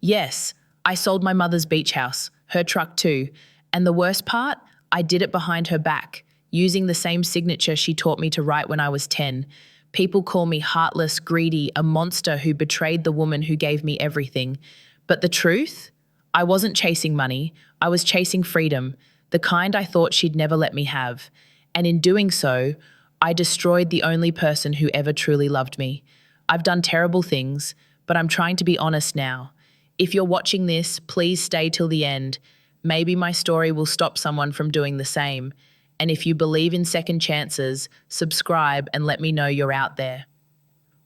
Yes, I sold my mother's beach house, her truck too, and the worst part, I did it behind her back, using the same signature she taught me to write when I was 10. People call me heartless, greedy, a monster who betrayed the woman who gave me everything. But the truth? I wasn't chasing money, I was chasing freedom, the kind I thought she'd never let me have. And in doing so, I destroyed the only person who ever truly loved me. I've done terrible things, but I'm trying to be honest now. If you're watching this, please stay till the end. Maybe my story will stop someone from doing the same. And if you believe in second chances, subscribe and let me know you're out there.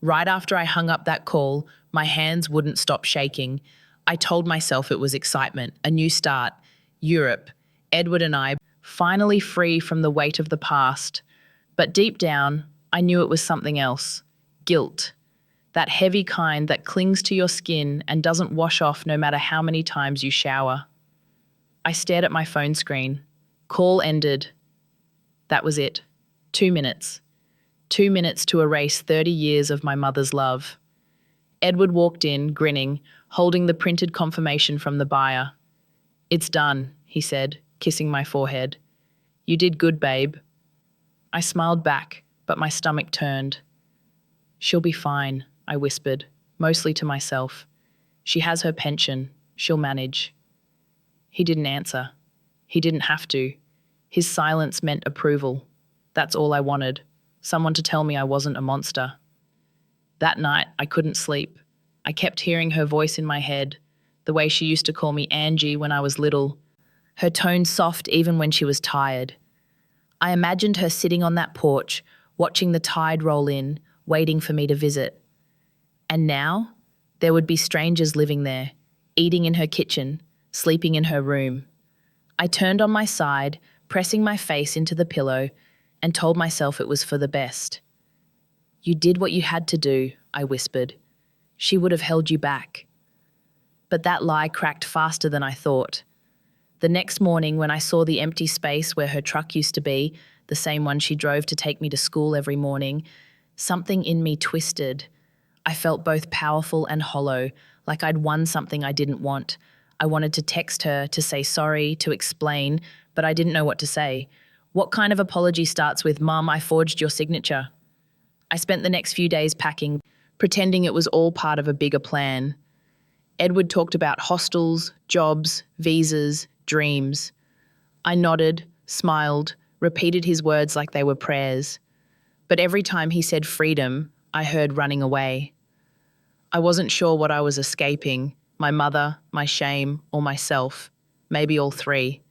Right after I hung up that call, my hands wouldn't stop shaking. I told myself it was excitement, a new start, Europe, Edward and I, finally free from the weight of the past. But deep down, I knew it was something else. Guilt. That heavy kind that clings to your skin and doesn't wash off no matter how many times you shower. I stared at my phone screen. Call ended. That was it. 2 minutes. 2 minutes to erase 30 years of my mother's love. Edward walked in, grinning, holding the printed confirmation from the buyer. "It's done," he said, kissing my forehead. "You did good, babe." I smiled back, but my stomach turned. "She'll be fine," I whispered, mostly to myself. "She has her pension. She'll manage." He didn't answer. He didn't have to. His silence meant approval. That's all I wanted. Someone to tell me I wasn't a monster. That night, I couldn't sleep. I kept hearing her voice in my head, the way she used to call me Angie when I was little, her tone soft even when she was tired. I imagined her sitting on that porch, watching the tide roll in, waiting for me to visit. And now, there would be strangers living there, eating in her kitchen, sleeping in her room. I turned on my side, pressing my face into the pillow, and told myself it was for the best. "You did what you had to do," I whispered. "She would have held you back." But that lie cracked faster than I thought. The next morning, when I saw the empty space where her truck used to be, the same one she drove to take me to school every morning, something in me twisted. I felt both powerful and hollow, like I'd won something I didn't want. I wanted to text her, to say sorry, to explain, but I didn't know what to say. What kind of apology starts with, "Mum, I forged your signature"? I spent the next few days packing, pretending it was all part of a bigger plan. Edward talked about hostels, jobs, visas, dreams. I nodded, smiled, repeated his words like they were prayers. But every time he said freedom, I heard running away. I wasn't sure what I was escaping, my mother, my shame, or myself, maybe all three.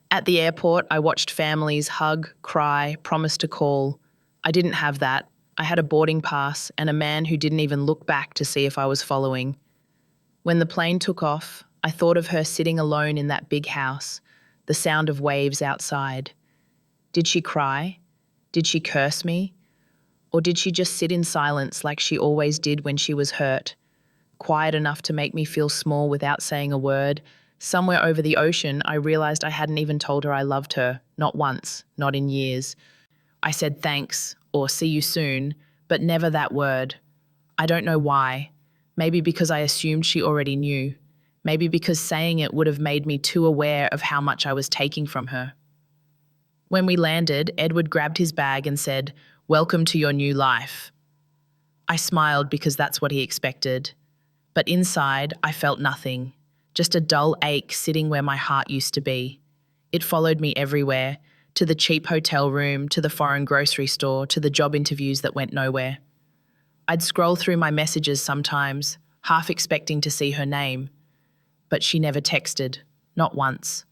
At the airport, I watched families hug, cry, promise to call. I didn't have that. I had a boarding pass and a man who didn't even look back to see if I was following. When the plane took off, I thought of her sitting alone in that big house, the sound of waves outside. Did she cry? Did she curse me? Or did she just sit in silence like she always did when she was hurt, quiet enough to make me feel small without saying a word? Somewhere over the ocean, I realized I hadn't even told her I loved her, not once, not in years. I said thanks or see you soon, but never that word. I don't know why. Maybe because I assumed she already knew. Maybe because saying it would have made me too aware of how much I was taking from her. When we landed, Edward grabbed his bag and said, "Welcome to your new life." I smiled because that's what he expected. But inside, I felt nothing, just a dull ache sitting where my heart used to be. It followed me everywhere, to the cheap hotel room, to the foreign grocery store, to the job interviews that went nowhere. I'd scroll through my messages sometimes, half expecting to see her name. But she never texted, not once.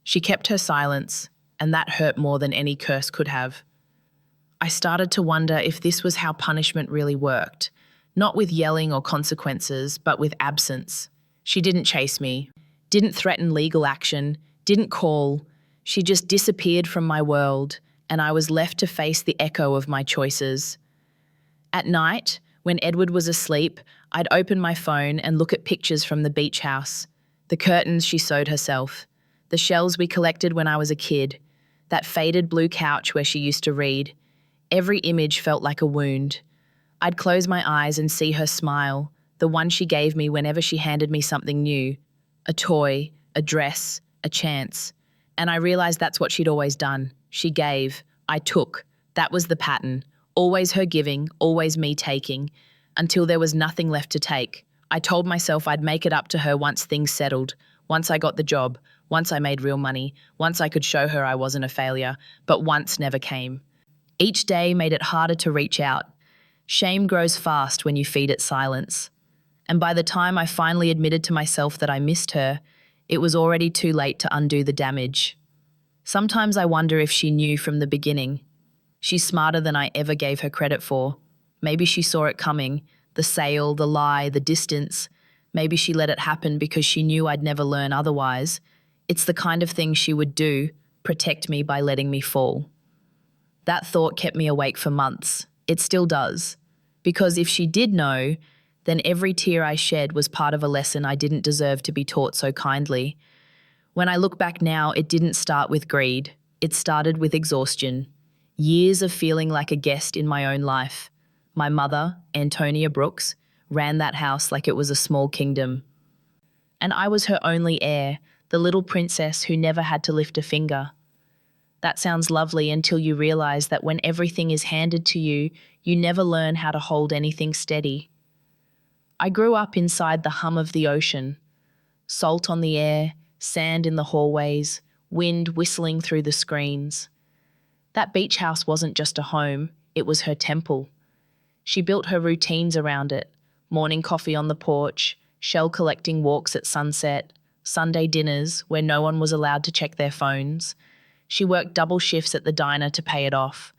She kept her silence, and that hurt more than any curse could have. I started to wonder if this was how punishment really worked, not with yelling or consequences, but with absence. She didn't chase me, didn't threaten legal action, didn't call. She just disappeared from my world, and I was left to face the echo of my choices. At night, when Edward was asleep, I'd open my phone and look at pictures from the beach house, the curtains she sewed herself, the shells we collected when I was a kid, that faded blue couch where she used to read. Every image felt like a wound. I'd close my eyes and see her smile, the one she gave me whenever she handed me something new, a toy, a dress, a chance. And I realized that's what she'd always done. She gave, I took. That was the pattern. Always her giving, always me taking, until there was nothing left to take. I told myself I'd make it up to her once things settled, once I got the job, once I made real money, once I could show her I wasn't a failure, but once never came. Each day made it harder to reach out. Shame grows fast when you feed it silence. And by the time I finally admitted to myself that I missed her, it was already too late to undo the damage. Sometimes I wonder if she knew from the beginning. She's smarter than I ever gave her credit for. Maybe she saw it coming, the sale, the lie, the distance. Maybe she let it happen because she knew I'd never learn otherwise. It's the kind of thing she would do, protect me by letting me fall. That thought kept me awake for months. It still does. Because if she did know, then every tear I shed was part of a lesson I didn't deserve to be taught so kindly. When I look back now, it didn't start with greed. It started with exhaustion. Years of feeling like a guest in my own life. My mother, Antonia Brooks, ran that house like it was a small kingdom. And I was her only heir, the little princess who never had to lift a finger. That sounds lovely until you realize that when everything is handed to you, you never learn how to hold anything steady. I grew up inside the hum of the ocean. Salt on the air, sand in the hallways, wind whistling through the screens. That beach house wasn't just a home, it was her temple. She built her routines around it. Morning coffee on the porch, shell collecting walks at sunset, Sunday dinners where no one was allowed to check their phones. She worked double shifts at the diner to pay it off.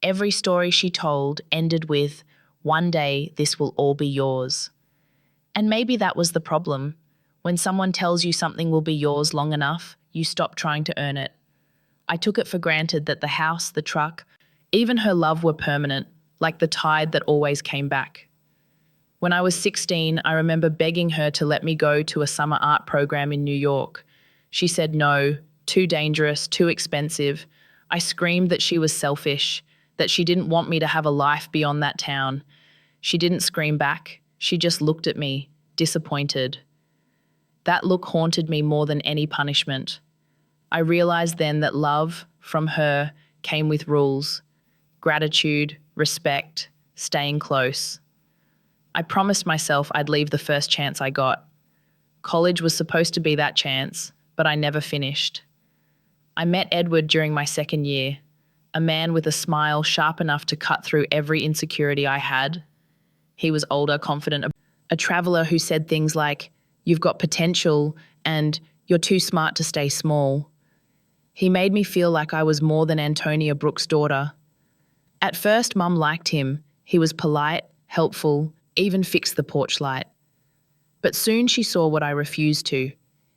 Every story she told ended with, "One day this will all be yours." And maybe that was the problem. When someone tells you something will be yours long enough, you stop trying to earn it. I took it for granted that the house, the truck, even her love were permanent, like the tide that always came back. When I was 16, I remember begging her to let me go to a summer art program in New York. She said no, too dangerous, too expensive. I screamed that she was selfish, that she didn't want me to have a life beyond that town. She didn't scream back. She just looked at me, disappointed. That look haunted me more than any punishment. I realized then that love from her came with rules, gratitude, respect, staying close. I promised myself I'd leave the first chance I got. College was supposed to be that chance, but I never finished. I met Edward during my second year, a man with a smile sharp enough to cut through every insecurity I had. He was older, confident, a traveler who said things like, "You've got potential," and "You're too smart to stay small." He made me feel like I was more than Antonia Brooks' daughter. At first, Mum liked him. He was polite, helpful, even fixed the porch light. But soon she saw what I refused to,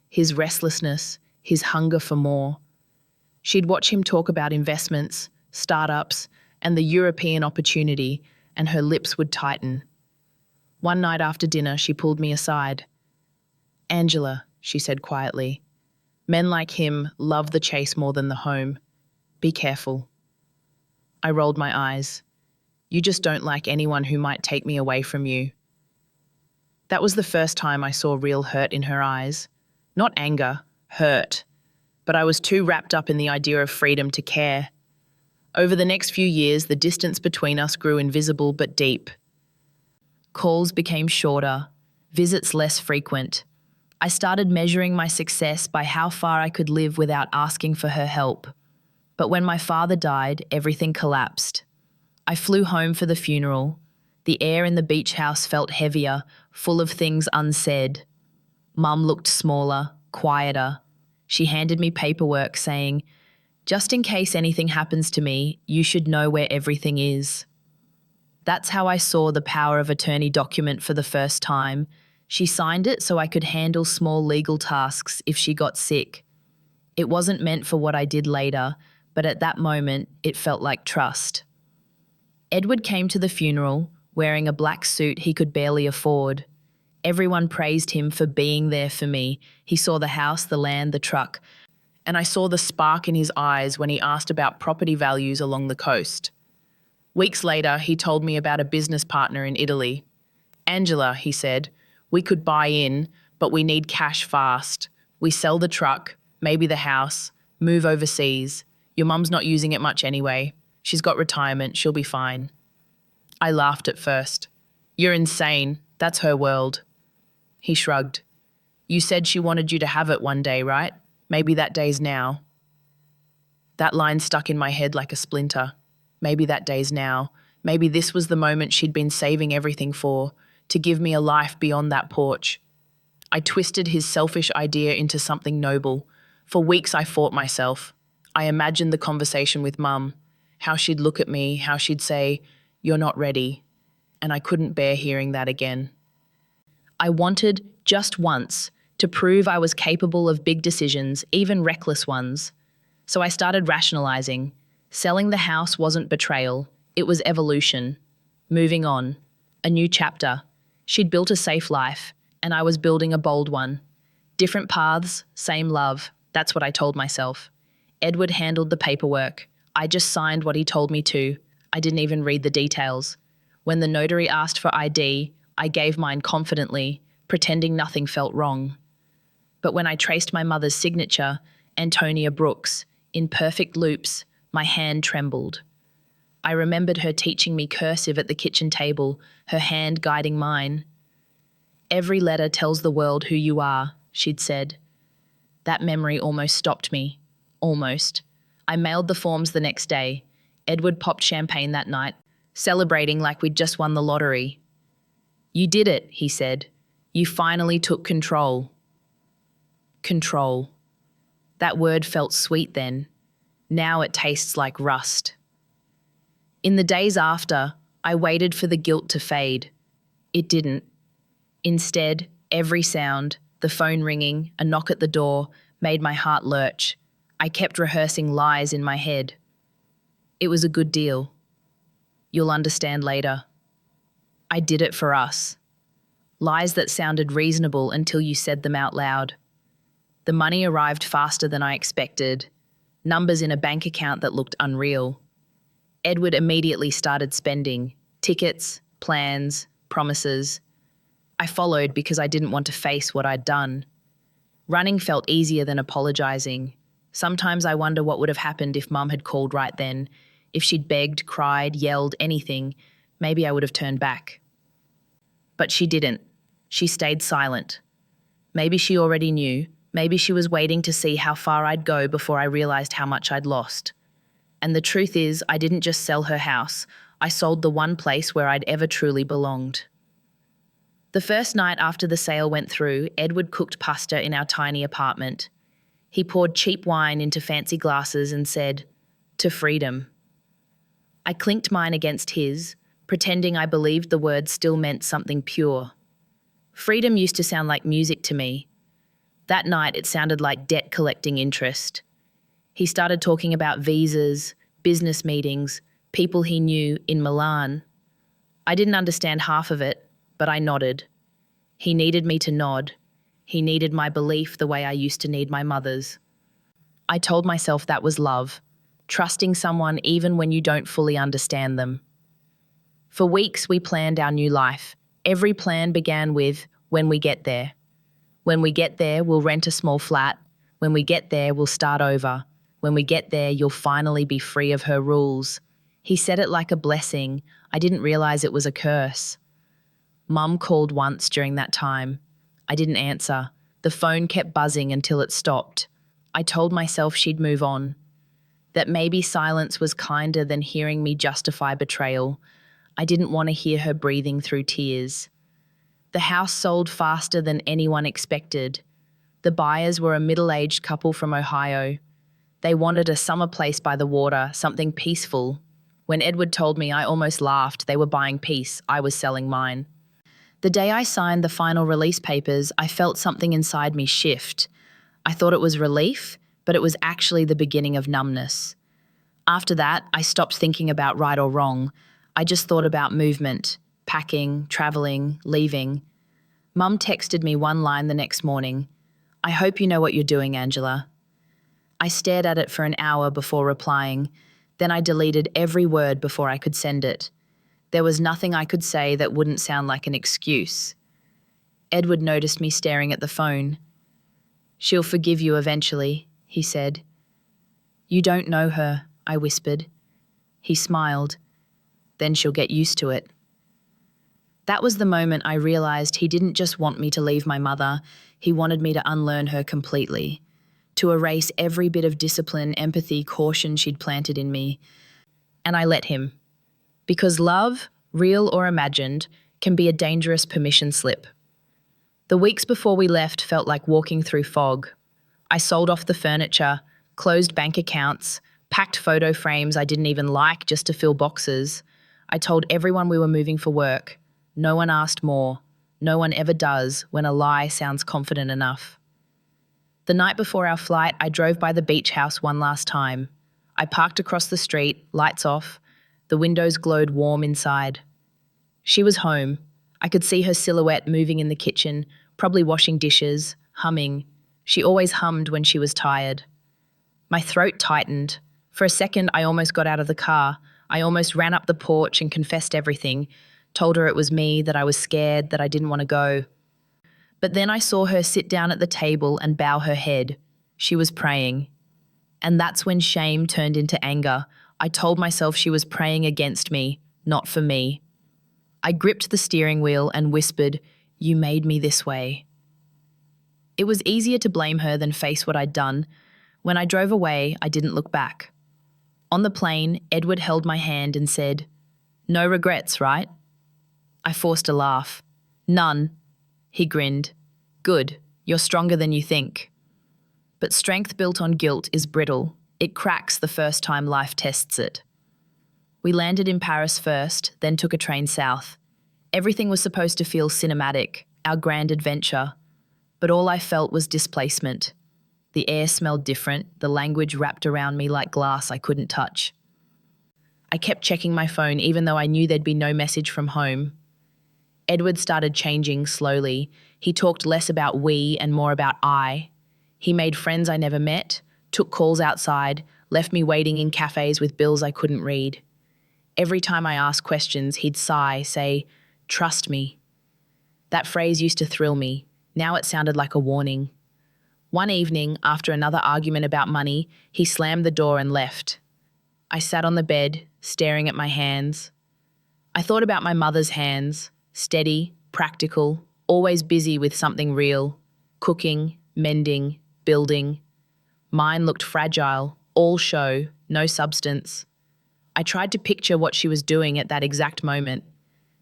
his restlessness, his hunger for more. She'd watch him talk about investments, startups, and the European opportunity, and her lips would tighten. One night after dinner, she pulled me aside. "Angela," she said quietly, "men like him love the chase more than the home. Be careful." I rolled my eyes. "You just don't like anyone who might take me away from you." That was the first time I saw real hurt in her eyes. Not anger, hurt. But I was too wrapped up in the idea of freedom to care. Over the next few years, the distance between us grew invisible but deep. Calls became shorter, visits less frequent. I started measuring my success by how far I could live without asking for her help. But when my father died, everything collapsed. I flew home for the funeral. The air in the beach house felt heavier, full of things unsaid. Mum looked smaller, quieter. She handed me paperwork saying, "Just in case anything happens to me, you should know where everything is." That's how I saw the power of attorney document for the first time. She signed it so I could handle small legal tasks if she got sick. It wasn't meant for what I did later, but at that moment, it felt like trust. Edward came to the funeral, wearing a black suit he could barely afford. Everyone praised him for being there for me. He saw the house, the land, the truck, and I saw the spark in his eyes when he asked about property values along the coast. Weeks later, he told me about a business partner in Italy. Angela, he said, we could buy in, but we need cash fast. We sell the truck, maybe the house, move overseas. Your mum's not using it much anyway. She's got retirement, she'll be fine. I laughed at first. You're insane. That's her world. He shrugged. You said she wanted you to have it one day, right? Maybe that day's now. That line stuck in my head like a splinter. Maybe that day's now. Maybe this was the moment she'd been saving everything for, to give me a life beyond that porch. I twisted his selfish idea into something noble. For weeks I fought myself. I imagined the conversation with Mum, how she'd look at me, how she'd say, "You're not ready." And I couldn't bear hearing that again. I wanted, just once, to prove I was capable of big decisions, even reckless ones. So I started rationalizing. Selling the house wasn't betrayal, it was evolution. Moving on. A new chapter. She'd built a safe life, and I was building a bold one. Different paths, same love. That's what I told myself. Edward handled the paperwork. I just signed what he told me to. I didn't even read the details. When the notary asked for ID, I gave mine confidently, pretending nothing felt wrong. But when I traced my mother's signature, Antonia Brooks, in perfect loops, my hand trembled. I remembered her teaching me cursive at the kitchen table, her hand guiding mine. Every letter tells the world who you are, she'd said. That memory almost stopped me. Almost. I mailed the forms the next day. Edward popped champagne that night, celebrating like we'd just won the lottery. You did it, he said. You finally took control. Control. That word felt sweet then. Now it tastes like rust. In the days after, I waited for the guilt to fade. It didn't. Instead, every sound, the phone ringing, a knock at the door, made my heart lurch. I kept rehearsing lies in my head. It was a good deal. You'll understand later. I did it for us. Lies that sounded reasonable until you said them out loud. The money arrived faster than I expected. Numbers in a bank account that looked unreal. Edward immediately started spending. Tickets, plans, promises. I followed because I didn't want to face what I'd done. Running felt easier than apologizing. Sometimes I wonder what would have happened if Mum had called right then. If she'd begged, cried, yelled, anything, maybe I would have turned back. But she didn't. She stayed silent. Maybe she already knew. Maybe she was waiting to see how far I'd go before I realized how much I'd lost. And the truth is, I didn't just sell her house. I sold the one place where I'd ever truly belonged. The first night after the sale went through, Edward cooked pasta in our tiny apartment. He poured cheap wine into fancy glasses and said, "To freedom." I clinked mine against his, pretending I believed the words still meant something pure. Freedom used to sound like music to me. That night it sounded like debt collecting interest. He started talking about visas, business meetings, people he knew in Milan. I didn't understand half of it, but I nodded. He needed me to nod. He needed my belief the way I used to need my mother's. I told myself that was love, trusting someone even when you don't fully understand them. For weeks we planned our new life. Every plan began with, when we get there. When we get there, we'll rent a small flat. When we get there, we'll start over. When we get there, you'll finally be free of her rules. He said it like a blessing. I didn't realize it was a curse. Mum called once during that time. I didn't answer. The phone kept buzzing until it stopped. I told myself she'd move on. That maybe silence was kinder than hearing me justify betrayal. I didn't want to hear her breathing through tears. The house sold faster than anyone expected. The buyers were a middle-aged couple from Ohio. They wanted a summer place by the water, something peaceful. When Edward told me, I almost laughed. They were buying peace. I was selling mine. The day I signed the final release papers, I felt something inside me shift. I thought it was relief, but it was actually the beginning of numbness. After that, I stopped thinking about right or wrong. I just thought about movement, packing, traveling, leaving. Mum texted me one line the next morning. "I hope you know what you're doing, Angela." I stared at it for an hour before replying. Then I deleted every word before I could send it. There was nothing I could say that wouldn't sound like an excuse. Edward noticed me staring at the phone. "She'll forgive you eventually," he said. "You don't know her," I whispered. He smiled. "Then she'll get used to it." That was the moment I realized he didn't just want me to leave my mother, he wanted me to unlearn her completely, to erase every bit of discipline, empathy, caution she'd planted in me. And I let him. Because love, real or imagined, can be a dangerous permission slip. The weeks before we left felt like walking through fog. I sold off the furniture, closed bank accounts, packed photo frames I didn't even like just to fill boxes. I told everyone we were moving for work. No one asked more. No one ever does when a lie sounds confident enough. The night before our flight, I drove by the beach house one last time. I parked across the street, lights off. The windows glowed warm inside. She was home. I could see her silhouette moving in the kitchen, probably washing dishes, humming. She always hummed when she was tired. My throat tightened. For a second, I almost got out of the car. I almost ran up the porch and confessed everything. Told her it was me, that I was scared, that I didn't want to go. But then I saw her sit down at the table and bow her head. She was praying. And that's when shame turned into anger. I told myself she was praying against me, not for me. I gripped the steering wheel and whispered, "You made me this way." It was easier to blame her than face what I'd done. When I drove away, I didn't look back. On the plane, Edward held my hand and said, "No regrets, right?" I forced a laugh. "None." He grinned. "Good, you're stronger than you think." But strength built on guilt is brittle. It cracks the first time life tests it. We landed in Paris first, then took a train south. Everything was supposed to feel cinematic, our grand adventure. But all I felt was displacement. The air smelled different, the language wrapped around me like glass I couldn't touch. I kept checking my phone even though I knew there'd be no message from home. Edward started changing slowly. He talked less about we and more about I. He made friends I never met, took calls outside, left me waiting in cafes with bills I couldn't read. Every time I asked questions, he'd sigh, say, "Trust me." That phrase used to thrill me. Now it sounded like a warning. One evening, after another argument about money, he slammed the door and left. I sat on the bed, staring at my hands. I thought about my mother's hands, steady, practical, always busy with something real, cooking, mending, building. Mine looked fragile, all show, no substance. I tried to picture what she was doing at that exact moment.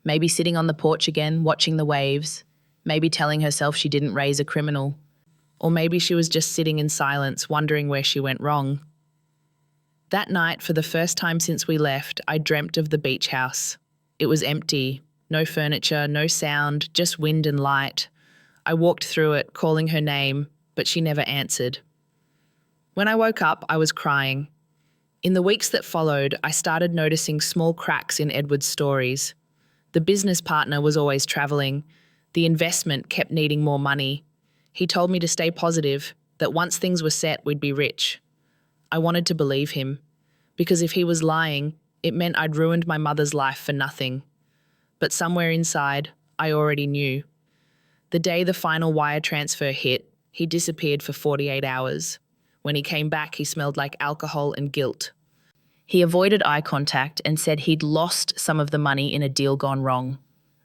Maybe sitting on the porch again, watching the waves. Maybe telling herself she didn't raise a criminal. Or maybe she was just sitting in silence, wondering where she went wrong. That night, for the first time since we left, I dreamt of the beach house. It was empty. No furniture, no sound, just wind and light. I walked through it, calling her name, but she never answered. When I woke up, I was crying. In the weeks that followed, I started noticing small cracks in Edward's stories. The business partner was always travelling. The investment kept needing more money. He told me to stay positive, that once things were set, we'd be rich. I wanted to believe him, because if he was lying, it meant I'd ruined my mother's life for nothing. But somewhere inside, I already knew. The day the final wire transfer hit, he disappeared for 48 hours. When he came back, he smelled like alcohol and guilt. He avoided eye contact and said he'd lost some of the money in a deal gone wrong.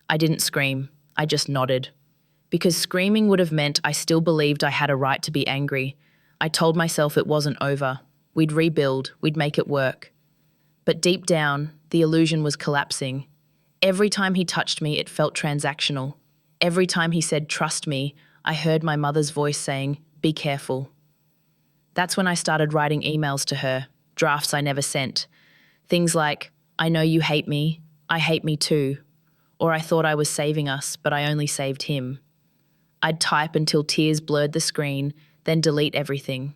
I didn't scream. I just nodded. Because screaming would have meant I still believed I had a right to be angry. I told myself it wasn't over. We'd rebuild. We'd make it work. But deep down, the illusion was collapsing. Every time he touched me, it felt transactional. Every time he said, "Trust me," I heard my mother's voice saying, "Be careful." That's when I started writing emails to her, drafts I never sent. Things like, "I know you hate me. I hate me too." Or "I thought I was saving us, but I only saved him." I'd type until tears blurred the screen, then delete everything.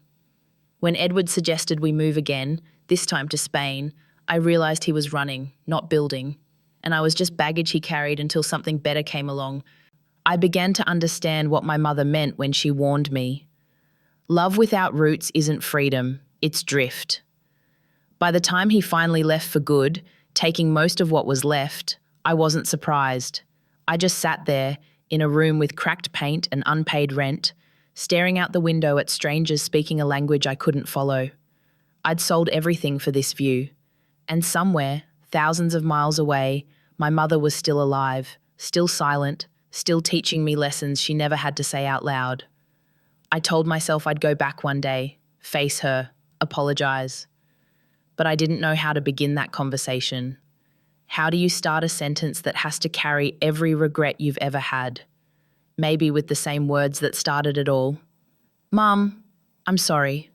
When Edward suggested we move again, this time to Spain, I realised he was running, not building. And I was just baggage he carried until something better came along. I began to understand what my mother meant when she warned me. Love without roots isn't freedom, it's drift. By the time he finally left for good, taking most of what was left, I wasn't surprised. I just sat there, in a room with cracked paint and unpaid rent, staring out the window at strangers speaking a language I couldn't follow. I'd sold everything for this view. And somewhere, thousands of miles away, my mother was still alive, still silent, still teaching me lessons she never had to say out loud. I told myself I'd go back one day, face her, apologize. But I didn't know how to begin that conversation. How do you start a sentence that has to carry every regret you've ever had? Maybe with the same words that started it all. Mum, I'm sorry.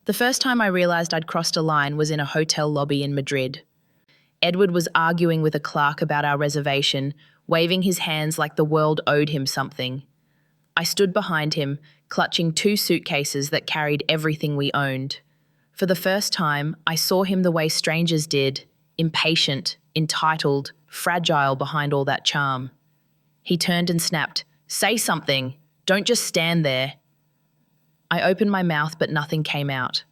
The first time I realized I'd crossed a line was in a hotel lobby in Madrid. Edward was arguing with a clerk about our reservation, waving his hands like the world owed him something. I stood behind him, clutching 2 suitcases that carried everything we owned. For the first time, I saw him the way strangers did, impatient, entitled, fragile behind all that charm. He turned and snapped, "Say something! Don't just stand there!" I opened my mouth, but nothing came out.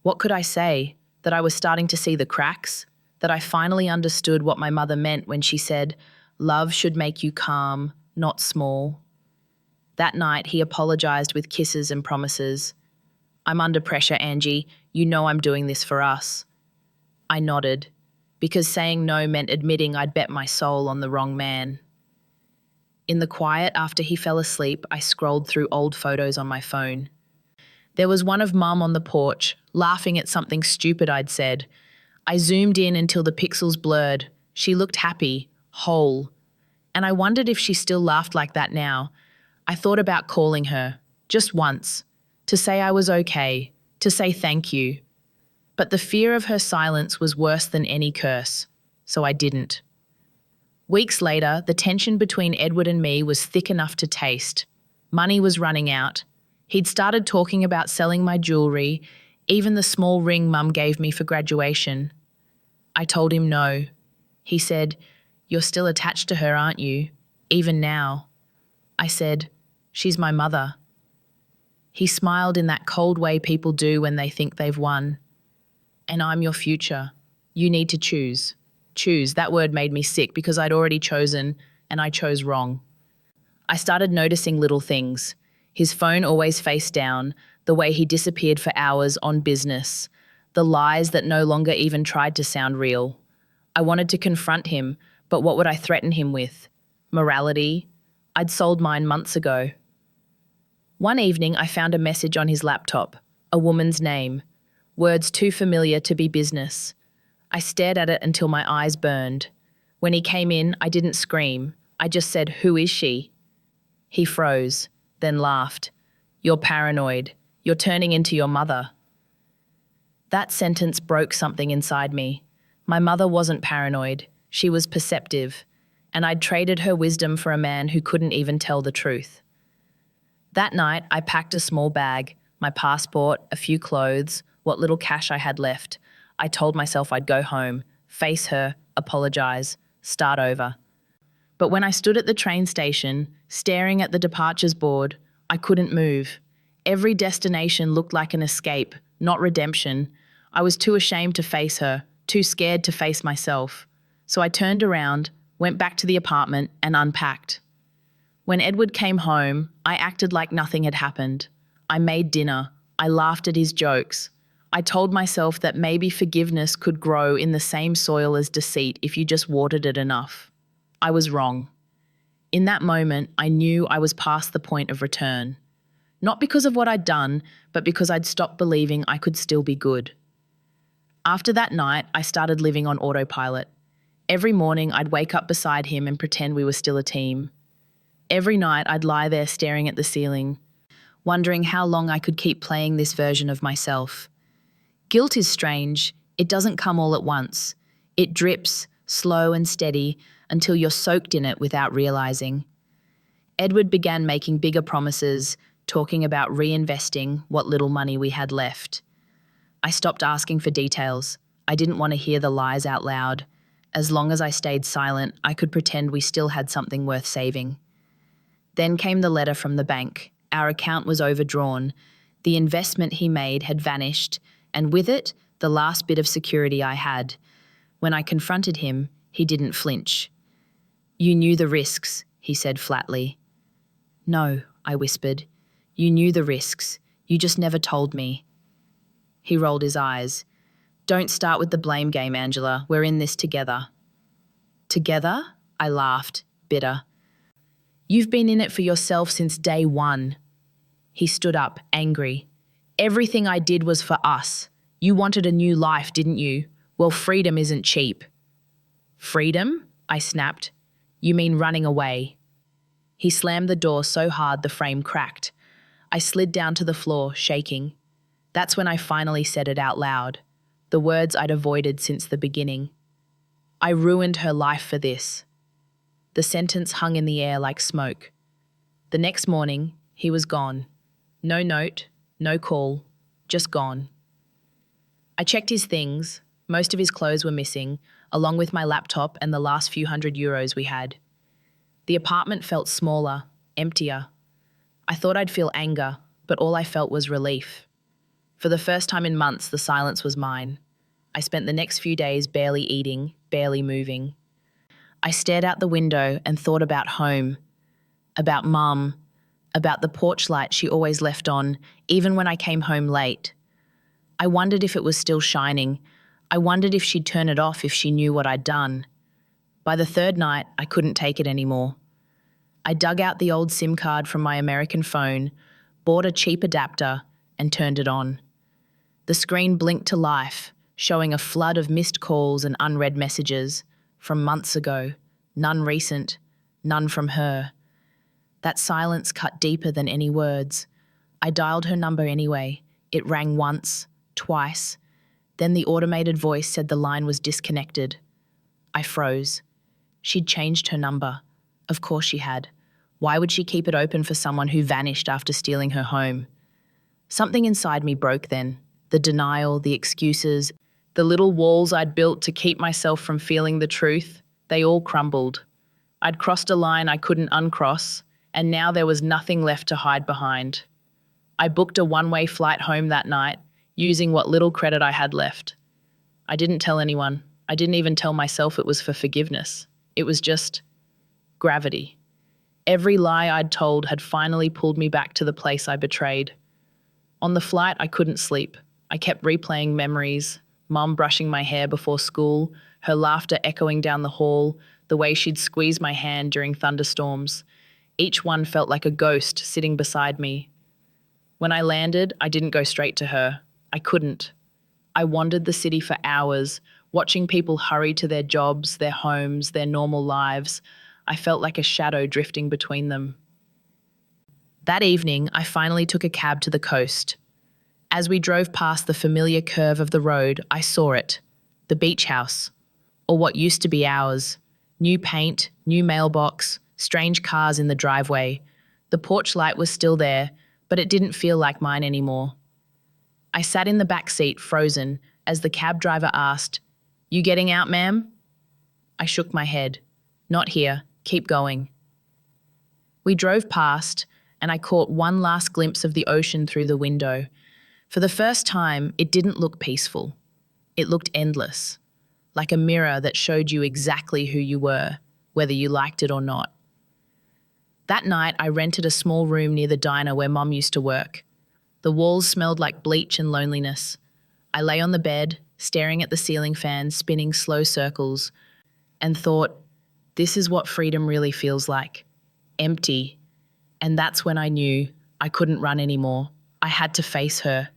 What could I say? That I was starting to see the cracks? That I finally understood what my mother meant when she said, "Love should make you calm, not small." That night, he apologized with kisses and promises. "I'm under pressure, Angie. You know I'm doing this for us." I nodded, because saying no meant admitting I'd bet my soul on the wrong man. In the quiet after he fell asleep, I scrolled through old photos on my phone. There was one of Mum on the porch, laughing at something stupid I'd said. I zoomed in until the pixels blurred. She looked happy, whole. And I wondered if she still laughed like that now. I thought about calling her, just once, to say I was okay, to say thank you. But the fear of her silence was worse than any curse, so I didn't. Weeks later, the tension between Edward and me was thick enough to taste. Money was running out. He'd started talking about selling my jewelry, even the small ring Mum gave me for graduation. I told him no. He said, "You're still attached to her, aren't you? Even now." I said, "She's my mother." He smiled in that cold way people do when they think they've won. "And I'm your future. You need to choose." Choose, that word made me sick because I'd already chosen, and I chose wrong. I started noticing little things. His phone always face down, the way he disappeared for hours on business, the lies that no longer even tried to sound real. I wanted to confront him, but what would I threaten him with? Morality? I'd sold mine months ago. One evening, I found a message on his laptop, a woman's name, words too familiar to be business. I stared at it until my eyes burned. When he came in, I didn't scream. I just said, "Who is she?" He froze, then laughed. "You're paranoid. You're turning into your mother." That sentence broke something inside me. My mother wasn't paranoid. She was perceptive, and I'd traded her wisdom for a man who couldn't even tell the truth. That night, I packed a small bag, my passport, a few clothes, what little cash I had left. I told myself I'd go home, face her, apologize, start over. But when I stood at the train station, staring at the departures board, I couldn't move. Every destination looked like an escape, not redemption. I was too ashamed to face her, too scared to face myself. So I turned around, went back to the apartment, and unpacked. When Edward came home, I acted like nothing had happened. I made dinner. I laughed at his jokes. I told myself that maybe forgiveness could grow in the same soil as deceit if you just watered it enough. I was wrong. In that moment, I knew I was past the point of return. Not because of what I'd done, but because I'd stopped believing I could still be good. After that night, I started living on autopilot. Every morning, I'd wake up beside him and pretend we were still a team. Every night, I'd lie there staring at the ceiling, wondering how long I could keep playing this version of myself. Guilt is strange. It doesn't come all at once. It drips, slow and steady, until you're soaked in it without realizing. Edward began making bigger promises, talking about reinvesting what little money we had left. I stopped asking for details. I didn't want to hear the lies out loud. As long as I stayed silent, I could pretend we still had something worth saving. Then came the letter from the bank. Our account was overdrawn. The investment he made had vanished, and with it, the last bit of security I had. When I confronted him, he didn't flinch. You knew the risks, he said flatly. No, I whispered. You knew the risks. You just never told me. He rolled his eyes. Don't start with the blame game, Angela. We're in this together. Together? I laughed, bitter. You've been in it for yourself since day one. He stood up, angry. Everything I did was for us. You wanted a new life, didn't you? Well, freedom isn't cheap. Freedom? I snapped. You mean running away? He slammed the door so hard the frame cracked. I slid down to the floor, shaking. That's when I finally said it out loud, the words I'd avoided since the beginning. I ruined her life for this. The sentence hung in the air like smoke. The next morning, he was gone. No note, no call, just gone. I checked his things. Most of his clothes were missing, along with my laptop and the last few €100 we had. The apartment felt smaller, emptier. I thought I'd feel anger, but all I felt was relief. For the first time in months, the silence was mine. I spent the next few days barely eating, barely moving. I stared out the window and thought about home, about Mum, about the porch light she always left on, even when I came home late. I wondered if it was still shining. I wondered if she'd turn it off if she knew what I'd done. By the third night, I couldn't take it anymore. I dug out the old SIM card from my American phone, bought a cheap adapter, and turned it on. The screen blinked to life, showing a flood of missed calls and unread messages from months ago, none recent, none from her. That silence cut deeper than any words. I dialed her number anyway. It rang once, twice. Then the automated voice said the line was disconnected. I froze. She'd changed her number. Of course she had. Why would she keep it open for someone who vanished after stealing her home? Something inside me broke then. The denial, the excuses, the little walls I'd built to keep myself from feeling the truth, they all crumbled. I'd crossed a line I couldn't uncross, and now there was nothing left to hide behind. I booked a one-way flight home that night, using what little credit I had left. I didn't tell anyone. I didn't even tell myself it was for forgiveness. It was just gravity. Every lie I'd told had finally pulled me back to the place I betrayed. On the flight, I couldn't sleep. I kept replaying memories, Mum brushing my hair before school, her laughter echoing down the hall, the way she'd squeeze my hand during thunderstorms. Each one felt like a ghost sitting beside me. When I landed, I didn't go straight to her. I couldn't. I wandered the city for hours, watching people hurry to their jobs, their homes, their normal lives. I felt like a shadow drifting between them. That evening, I finally took a cab to the coast. As we drove past the familiar curve of the road, I saw it. The beach house. Or what used to be ours. New paint, new mailbox, strange cars in the driveway. The porch light was still there, but it didn't feel like mine anymore. I sat in the back seat, frozen, as the cab driver asked, "You getting out, ma'am?" I shook my head. "Not here. Keep going." We drove past, and I caught one last glimpse of the ocean through the window. For the first time, it didn't look peaceful. It looked endless, like a mirror that showed you exactly who you were, whether you liked it or not. That night, I rented a small room near the diner where Mum used to work. The walls smelled like bleach and loneliness. I lay on the bed, staring at the ceiling fan spinning slow circles, and thought, this is what freedom really feels like. Empty. And that's when I knew I couldn't run anymore. I had to face her.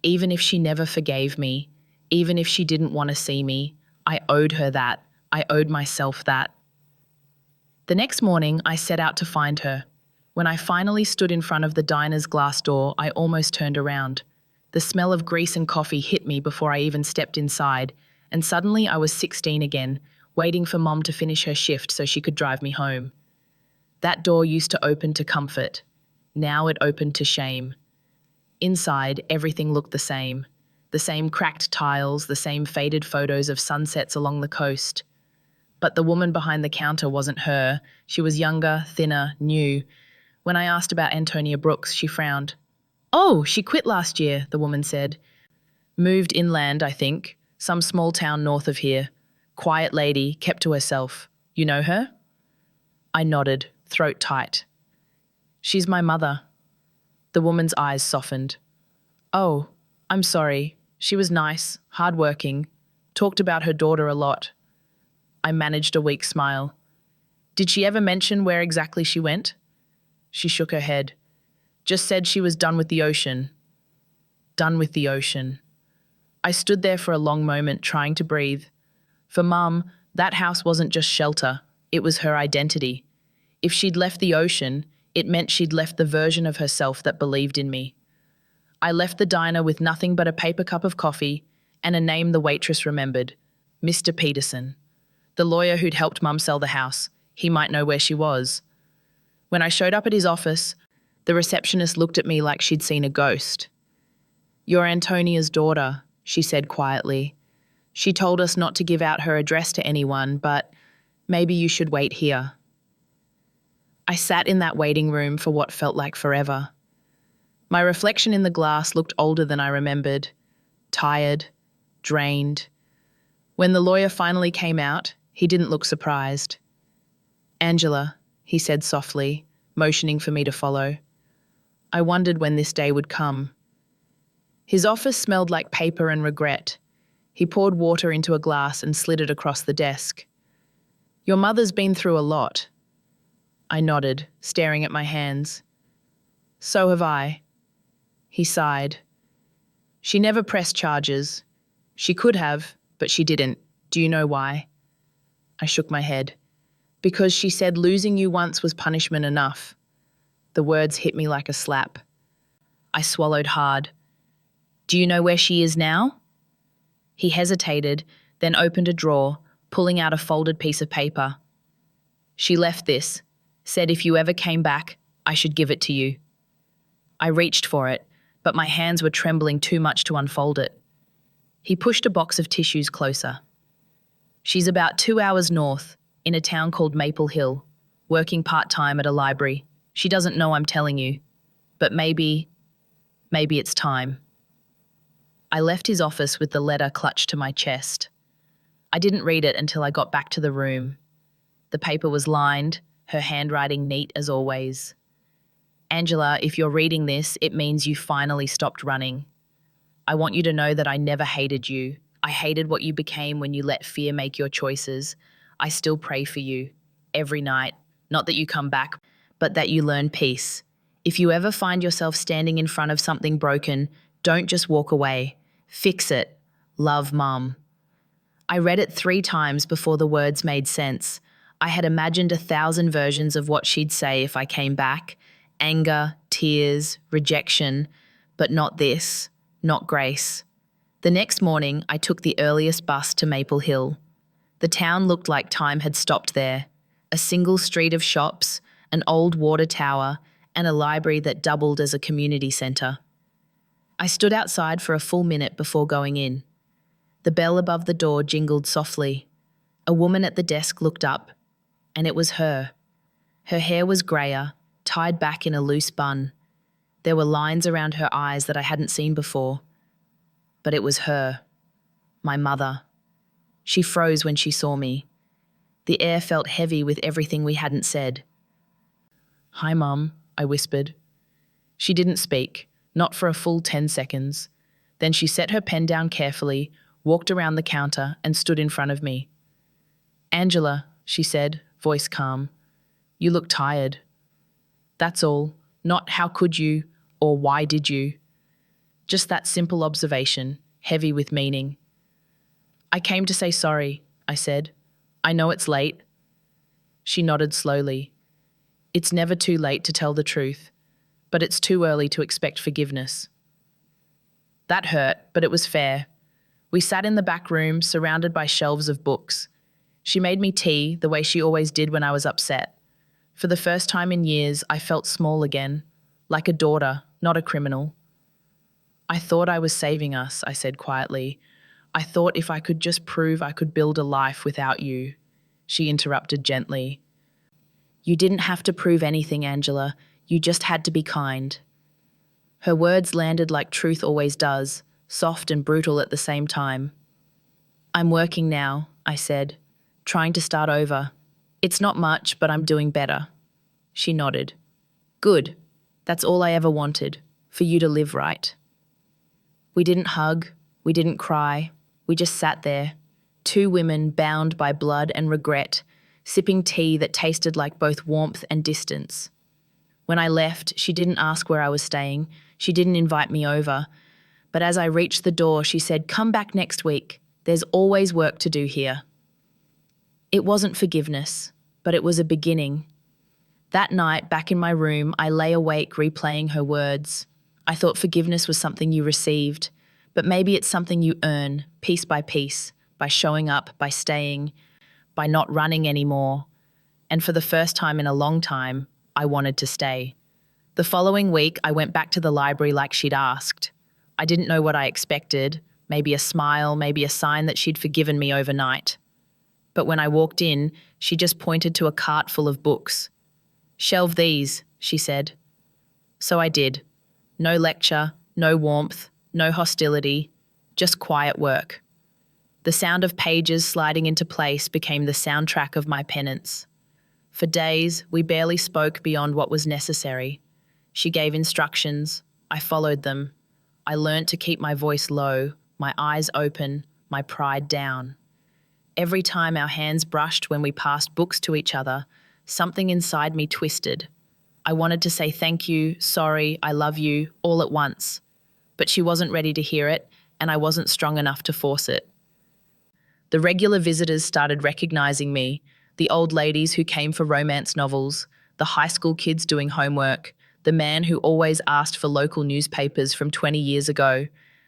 Even if she never forgave me, even if she didn't want to see me, I owed her that. I owed myself that. The next morning, I set out to find her. When I finally stood in front of the diner's glass door, I almost turned around. The smell of grease and coffee hit me before I even stepped inside, and suddenly I was 16 again, waiting for Mom to finish her shift so she could drive me home. That door used to open to comfort. Now it opened to shame. Inside, everything looked the same. The same cracked tiles, the same faded photos of sunsets along the coast. But the woman behind the counter wasn't her. She was younger, thinner, new. When I asked about Antonia Brooks, she frowned. "Oh, she quit last year," the woman said. "Moved inland, I think. Some small town north of here. Quiet lady, kept to herself. You know her?" I nodded, throat tight. She's my mother. The woman's eyes softened. Oh, I'm sorry. She was nice, hardworking, talked about her daughter a lot. I managed a weak smile. Did she ever mention where exactly she went? She shook her head. Just said she was done with the ocean. Done with the ocean. I stood there for a long moment trying to breathe. For Mum, that house wasn't just shelter, it was her identity. If she'd left the ocean, it meant she'd left the version of herself that believed in me. I left the diner with nothing but a paper cup of coffee and a name the waitress remembered, Mr. Peterson. The lawyer who'd helped Mum sell the house. He might know where she was. When I showed up at his office, the receptionist looked at me like she'd seen a ghost. You're Antonia's daughter, she said quietly. She told us not to give out her address to anyone, but maybe you should wait here. I sat in that waiting room for what felt like forever. My reflection in the glass looked older than I remembered, tired, drained. When the lawyer finally came out, he didn't look surprised. Angela, he said softly, motioning for me to follow. I wondered when this day would come. His office smelled like paper and regret. He poured water into a glass and slid it across the desk. Your mother's been through a lot. I nodded, staring at my hands. So have I. He sighed. She never pressed charges. She could have, but she didn't. Do you know why? I shook my head. Because she said losing you once was punishment enough. The words hit me like a slap. I swallowed hard. Do you know where she is now? He hesitated, then opened a drawer, pulling out a folded piece of paper. She left this, said if you ever came back, I should give it to you. I reached for it, but my hands were trembling too much to unfold it. He pushed a box of tissues closer. She's about 2 hours north, in a town called Maple Hill, working part-time at a library. She doesn't know I'm telling you, but maybe it's time. I left his office with the letter clutched to my chest. I didn't read it until I got back to the room. The paper was lined, her handwriting neat as always. Angela, if you're reading this, it means you finally stopped running. I want you to know that I never hated you. I hated what you became when you let fear make your choices. I still pray for you, every night. Not that you come back, but that you learn peace. If you ever find yourself standing in front of something broken, don't just walk away. Fix it. Love, Mum. I read it 3 times before the words made sense. I had imagined 1,000 versions of what she'd say if I came back. Anger, tears, rejection, but not this, not grace. The next morning, I took the earliest bus to Maple Hill. The town looked like time had stopped there. A single street of shops, an old water tower, and a library that doubled as a community centre. I stood outside for a full minute before going in. The bell above the door jingled softly. A woman at the desk looked up, and it was her. Her hair was greyer, tied back in a loose bun. There were lines around her eyes that I hadn't seen before. But it was her, my mother. She froze when she saw me. The air felt heavy with everything we hadn't said. "Hi, Mum," I whispered. She didn't speak, not for a full 10 seconds. Then she set her pen down carefully, walked around the counter, and stood in front of me. "Angela," she said, voice calm, "you look tired." That's all, not how could you or why did you. Just that simple observation, heavy with meaning. "I came to say sorry," I said. "I know it's late." She nodded slowly. "It's never too late to tell the truth, but it's too early to expect forgiveness." That hurt, but it was fair. We sat in the back room, surrounded by shelves of books. She made me tea the way she always did when I was upset. For the first time in years, I felt small again, like a daughter, not a criminal. "I thought I was saving us," I said quietly. "I thought if I could just prove I could build a life without you." She interrupted gently. "You didn't have to prove anything, Angela. You just had to be kind." Her words landed like truth always does, soft and brutal at the same time. "I'm working now," I said, "trying to start over." It's not much, but I'm doing better. She nodded. Good. That's all I ever wanted, for you to live right. We didn't hug, we didn't cry, we just sat there, two women bound by blood and regret, sipping tea that tasted like both warmth and distance. When I left, she didn't ask where I was staying, she didn't invite me over, but as I reached the door, she said, "Come back next week. There's always work to do here." It wasn't forgiveness, but it was a beginning. That night, back in my room, I lay awake replaying her words. I thought forgiveness was something you received, but maybe it's something you earn, piece by piece, by showing up, by staying, by not running anymore. And for the first time in a long time, I wanted to stay. The following week, I went back to the library like she'd asked. I didn't know what I expected, maybe a smile, maybe a sign that she'd forgiven me overnight. But when I walked in, she just pointed to a cart full of books. "Shelve these," she said. So I did. No lecture, no warmth, no hostility, just quiet work. The sound of pages sliding into place became the soundtrack of my penance. For days, we barely spoke beyond what was necessary. She gave instructions. I followed them. I learnt to keep my voice low, my eyes open, my pride down. Every time our hands brushed when we passed books to each other, something inside me twisted. I wanted to say thank you, sorry, I love you, all at once. But she wasn't ready to hear it, and I wasn't strong enough to force it. The regular visitors started recognizing me, the old ladies who came for romance novels, the high school kids doing homework, the man who always asked for local newspapers from 20 years ago.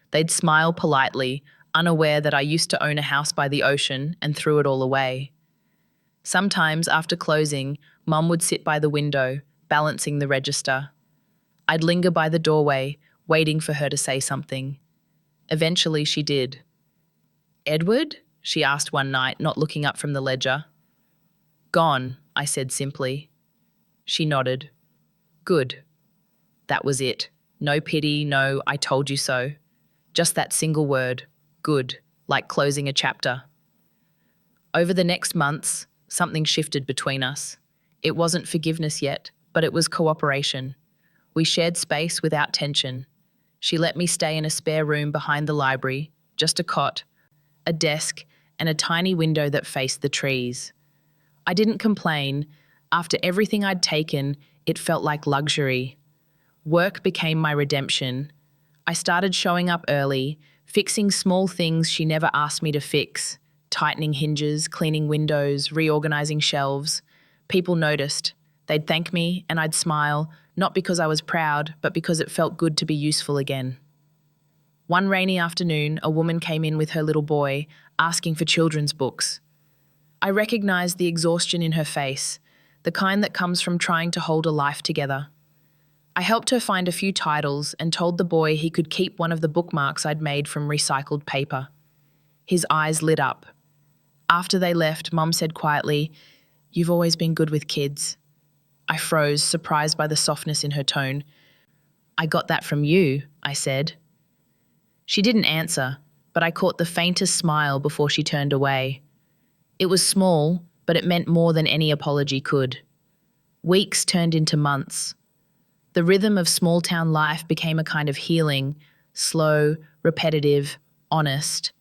They'd smile politely, unaware that I used to own a house by the ocean and threw it all away. Sometimes, after closing, Mum would sit by the window, balancing the register. I'd linger by the doorway, waiting for her to say something. Eventually, she did. "Edward?" she asked one night, not looking up from the ledger. "Gone," I said simply. She nodded. Good. That was it. No pity, no "I told you so." Just that single word, good, like closing a chapter. Over the next months, something shifted between us. It wasn't forgiveness yet, but it was cooperation. We shared space without tension. She let me stay in a spare room behind the library, just a cot, a desk, and a tiny window that faced the trees. I didn't complain. After everything I'd taken, it felt like luxury. Work became my redemption. I started showing up early, fixing small things she never asked me to fix, tightening hinges, cleaning windows, reorganizing shelves. People noticed. They'd thank me and I'd smile, not because I was proud, but because it felt good to be useful again. One rainy afternoon, a woman came in with her little boy, asking for children's books. I recognized the exhaustion in her face, the kind that comes from trying to hold a life together. I helped her find a few titles and told the boy he could keep one of the bookmarks I'd made from recycled paper. His eyes lit up. After they left, Mum said quietly, "You've always been good with kids." I froze, surprised by the softness in her tone. "I got that from you," I said. She didn't answer, but I caught the faintest smile before she turned away. It was small, but it meant more than any apology could. Weeks turned into months. The rhythm of small-town life became a kind of healing, slow, repetitive, honest.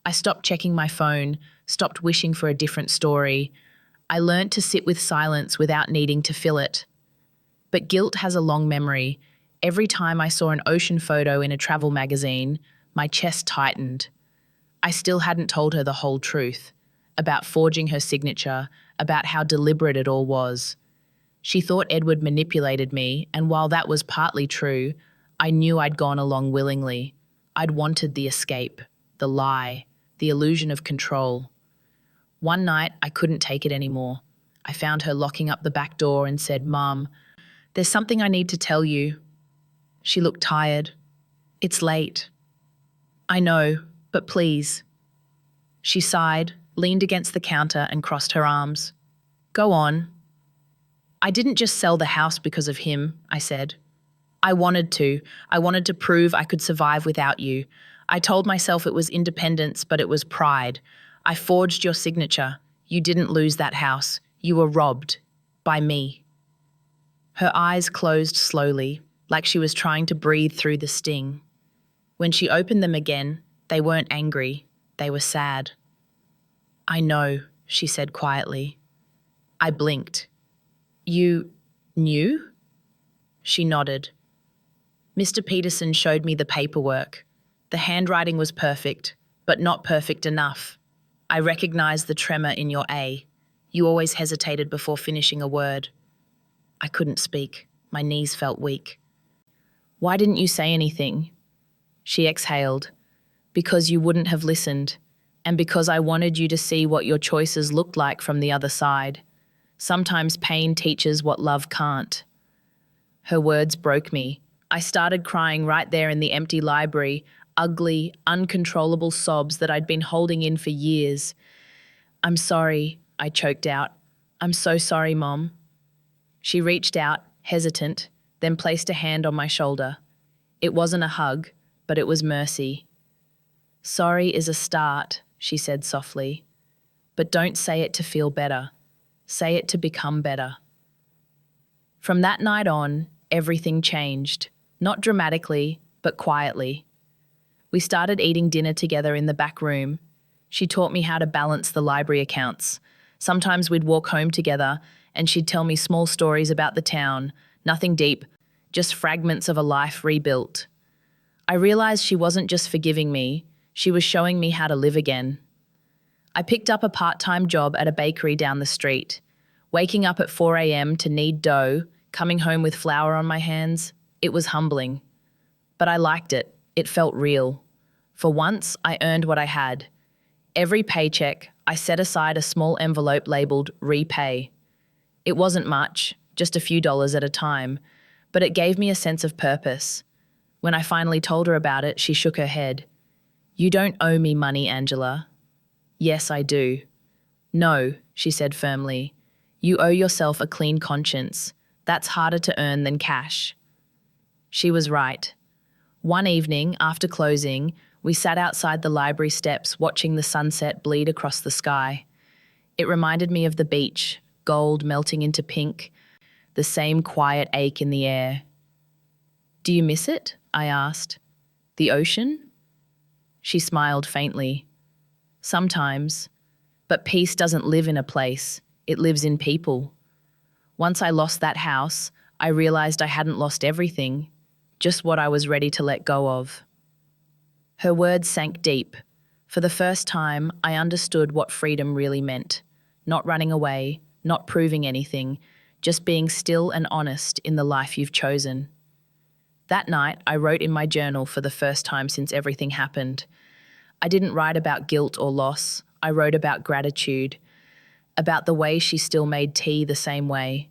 I stopped checking my phone, stopped wishing for a different story. I learnt to sit with silence without needing to fill it. But guilt has a long memory. Every time I saw an ocean photo in a travel magazine, my chest tightened. I still hadn't told her the whole truth, about forging her signature, about how deliberate it all was. She thought Edward manipulated me, and while that was partly true, I knew I'd gone along willingly. I'd wanted the escape, the lie, the illusion of control. One night, I couldn't take it anymore. I found her locking up the back door and said, "Mum, there's something I need to tell you." She looked tired. "It's late." "I know, but please." She sighed, leaned against the counter and crossed her arms. "Go on." "I didn't just sell the house because of him," I said. "I wanted to. I wanted to prove I could survive without you. I told myself it was independence, but it was pride. I forged your signature. You didn't lose that house. You were robbed. By me. Her eyes closed slowly, like she was trying to breathe through the sting. When she opened them again, they weren't angry, they were sad. I know, she said quietly. I blinked. You knew? She nodded. Mr. Peterson showed me the paperwork. The handwriting was perfect, but not perfect enough. I recognized the tremor in your A. You always hesitated before finishing a word. I couldn't speak. My knees felt weak. Why didn't you say anything? She exhaled. Because you wouldn't have listened, and because I wanted you to see what your choices looked like from the other side. Sometimes pain teaches what love can't. Her words broke me. I started crying right there in the empty library, ugly, uncontrollable sobs that I'd been holding in for years. I'm sorry, I choked out. I'm so sorry, Mom. She reached out, hesitant, then placed a hand on my shoulder. It wasn't a hug, but it was mercy. Sorry is a start, she said softly. But don't say it to feel better. Say it to become better. From that night on, everything changed. Not dramatically, but quietly. We started eating dinner together in the back room. She taught me how to balance the library accounts. Sometimes we'd walk home together and she'd tell me small stories about the town, nothing deep, just fragments of a life rebuilt. I realized she wasn't just forgiving me, she was showing me how to live again. I picked up a part-time job at a bakery down the street. Waking up at 4 a.m. to knead dough, coming home with flour on my hands, it was humbling. But I liked it. It felt real. For once, I earned what I had. Every paycheck, I set aside a small envelope labeled Repay. It wasn't much, just a few dollars at a time, but it gave me a sense of purpose. When I finally told her about it, she shook her head. You don't owe me money, Angela. Yes, I do. No, she said firmly. You owe yourself a clean conscience. That's harder to earn than cash. She was right. One evening, after closing, we sat outside the library steps watching the sunset bleed across the sky. It reminded me of the beach, gold melting into pink, the same quiet ache in the air. Do you miss it? I asked. The ocean? She smiled faintly. Sometimes. But peace doesn't live in a place. It lives in people. Once I lost that house, I realized I hadn't lost everything, just what I was ready to let go of. Her words sank deep. For the first time, I understood what freedom really meant. Not running away, not proving anything, just being still and honest in the life you've chosen. That night, I wrote in my journal for the first time since everything happened. I didn't write about guilt or loss. I wrote about gratitude, about the way she still made tea the same way,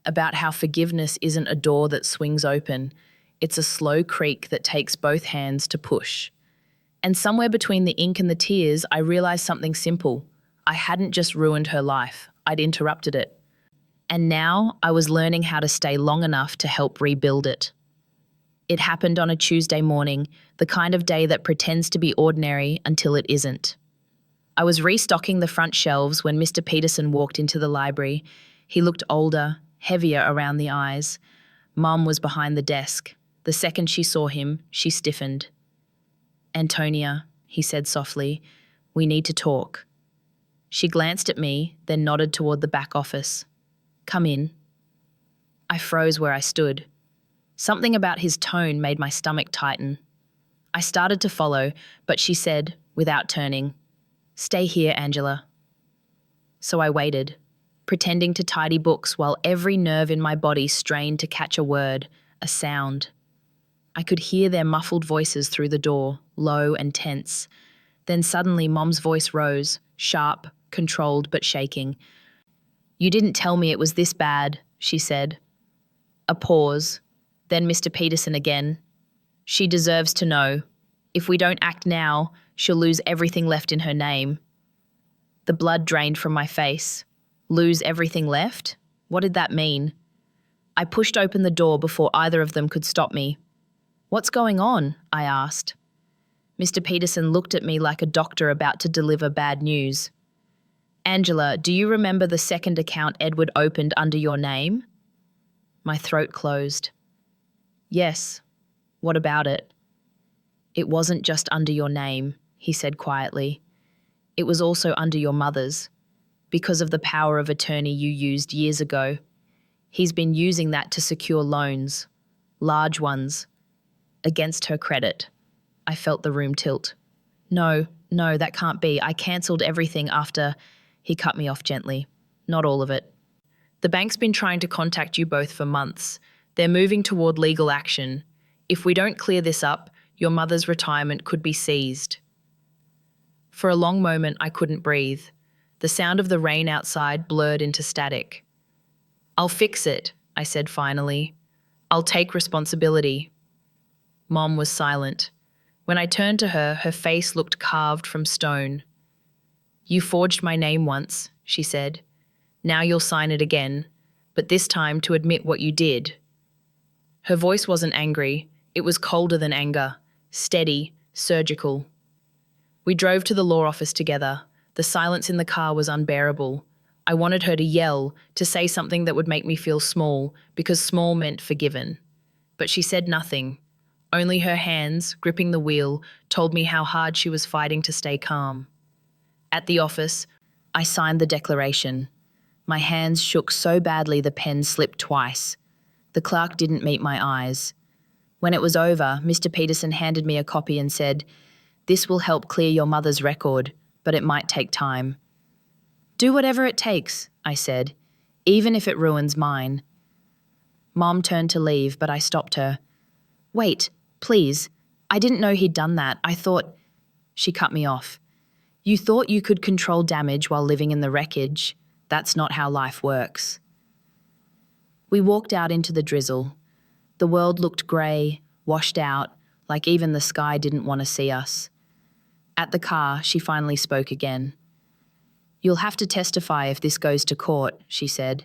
about how forgiveness isn't a door that swings open, it's a slow creak that takes both hands to push. And somewhere between the ink and the tears, I realized something simple. I hadn't just ruined her life, I'd interrupted it. And now I was learning how to stay long enough to help rebuild it. It happened on a Tuesday morning, the kind of day that pretends to be ordinary until it isn't. I was restocking the front shelves when Mr. Peterson walked into the library. He looked older, heavier around the eyes. Mom was behind the desk. The second she saw him, she stiffened. Antonia, he said softly, we need to talk. She glanced at me, then nodded toward the back office. Come in. I froze where I stood. Something about his tone made my stomach tighten. I started to follow, but she said, without turning, Stay here, Angela. So I waited, pretending to tidy books while every nerve in my body strained to catch a word, a sound. I could hear their muffled voices through the door, low and tense. Then suddenly Mom's voice rose, sharp, controlled but shaking. You didn't tell me it was this bad, she said. A pause. Then Mr. Peterson again. She deserves to know. If we don't act now, she'll lose everything left in her name. The blood drained from my face. Lose everything left? What did that mean? I pushed open the door before either of them could stop me. What's going on? I asked. Mr. Peterson looked at me like a doctor about to deliver bad news. Angela, do you remember the second account Edward opened under your name? My throat closed. Yes. What about it? It wasn't just under your name, he said quietly. It was also under your mother's, because of the power of attorney you used years ago. He's been using that to secure loans, large ones, against her credit. I felt the room tilt. No, that can't be. I cancelled everything after. He cut me off gently. Not all of it. The bank's been trying to contact you both for months. They're moving toward legal action. If we don't clear this up, your mother's retirement could be seized. For a long moment, I couldn't breathe. The sound of the rain outside blurred into static. I'll fix it, I said finally. I'll take responsibility. Mom was silent. When I turned to her, her face looked carved from stone. You forged my name once, she said. Now you'll sign it again, but this time to admit what you did. Her voice wasn't angry. It was colder than anger, steady, surgical. We drove to the law office together. The silence in the car was unbearable. I wanted her to yell, to say something that would make me feel small, because small meant forgiven. But she said nothing. Only her hands, gripping the wheel, told me how hard she was fighting to stay calm. At the office, I signed the declaration. My hands shook so badly the pen slipped twice. The clerk didn't meet my eyes. When it was over, Mr. Peterson handed me a copy and said, "This will help clear your mother's record, but it might take time." "Do whatever it takes," I said, "even if it ruins mine." Mom turned to leave, but I stopped her. "Wait, please. I didn't know he'd done that. I thought—" She cut me off. "You thought you could control damage while living in the wreckage. That's not how life works." We walked out into the drizzle. The world looked grey, washed out, like even the sky didn't want to see us. At the car, she finally spoke again. "You'll have to testify if this goes to court," she said.